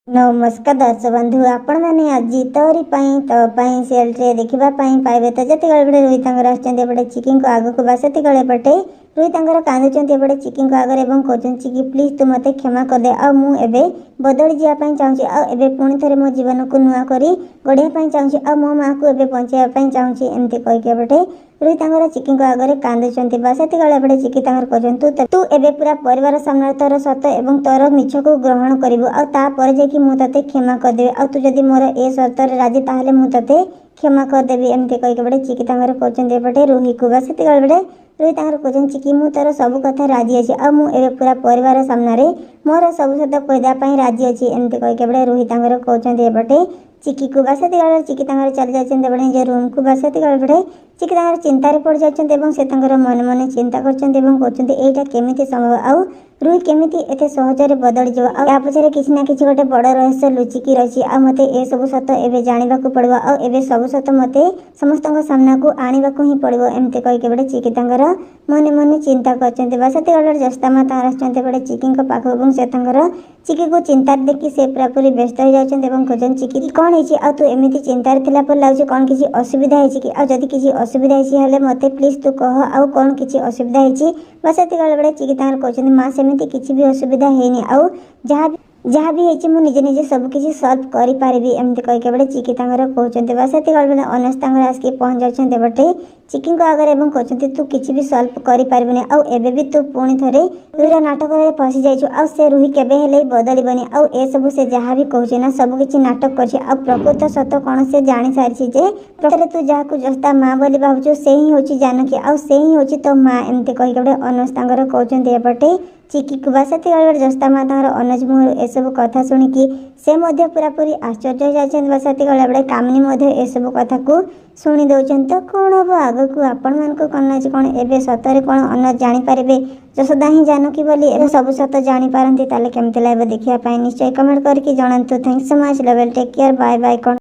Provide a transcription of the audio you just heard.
नमस्कार दर्शक बंधु आपण मैंने आज तोरी सेल रे देखा पाइबे तो जति बड़े रोहित आसपटे चिकी को आग को बासती पटे रोहित कांदुंट एपटे चिकी को आगे और कहते कि प्लीज तू मत क्षमा करदे आ मुझे बदली जावाई चाहूँगी आए पुणी थे मो जीवन को नुआ कर गढ़ाई चाहूँगी आ मो माँ को बचाई चाहूँगी एमती कहीपटे रोहित चिकी को आगे कांदुंट बासती एपटे चिकी कहते तू एबे पूरा परिवार सामने तोर सत और तोर मिछ को ग्रहण करू आपर जाकि मुझे क्षमा करदेवी आ तू जदि मोर ए सर्त राजी ताहले मुझे क्षमा करदेवी एमती कहीपटे चिकी कहते रोहित को बासती बेटे रोहित कहते चिकी मु तोर सब कथा राजी अच्छी आ मुझे पूरा परिवार सामने मोर सब सत कहवाई राजी अच्छी एमती कहीपटे रोहित कहते एपटे चिकी को बासती चिकी चली जाते निज रूम को बासती बेटे चिकी चिंतार पड़ जाते मन मन चिंता करटा केमी संभव आउ रुही केमी एत सहजरे बदली जा पछरे किसी ना किसी गोटे बड़ रहस्य लुचिकी रही आ मत ए सब सत एवं जानवा पड़ो आए सब सत मत समस्त सामना को आने को ही पड़ो एमती कहीपटे चिकी मन मन चिंता करते बासती जस्ता माँ आसपटे चिकी पाख से चिकी को चिंतार देखी से पूरापूरी व्यस्त हो जाते खोजन चिकी कौन है तू एमती चिंतार थिला पर लगुच कौन किसी असुविधा है कि जदि किसी असुविधा है मत प्लीज तू कह आउ कौन किसी असुविधा है बासती बेले चिकी कहते माँ सेमती किसी भी असुविधा है आउ जहाँ भी है मुझे निजे निजे सब किसी सल्व करी एमती कहीपटे चिकी कहते बासती बेले अनस आसिक पहुँच जाते बटे चिकी आगे और कहते तू किसी भी सल्व करें आए भी तू पुणी थे रुहीर नाटक फसी जाइए से रुही केवे बदलबनी आउ ए सब से जहाँ भी कहूँ ना सब किसी नाटक कर प्रकृत सत कौन से जानी सारी जे प्रकृत तू जहाँ को जस्ता माँ बोली भावुँ से ही हूँ जानकी आउ से ही हूँ तो माँ एमती कहीपटे अनस कहते एपटे चिकी को बासती जस्ता माँ अनुज मुहर एसबू कथा शुणिकी से पूरापूरी आश्चर्य हो जाते बासती बेले कामिनी एसबू कथा को शुणी दौरान तो कौन हम आग को आपण मान कौन अच्छे कौन एवं सतरे कौन अनुज जानीपारे जसोदा ही जानकी बोली ए सब सत जानीपारती केमती लगे देखापी निश्चय कमेंट करके जनातु thanks so much love take care bye bye.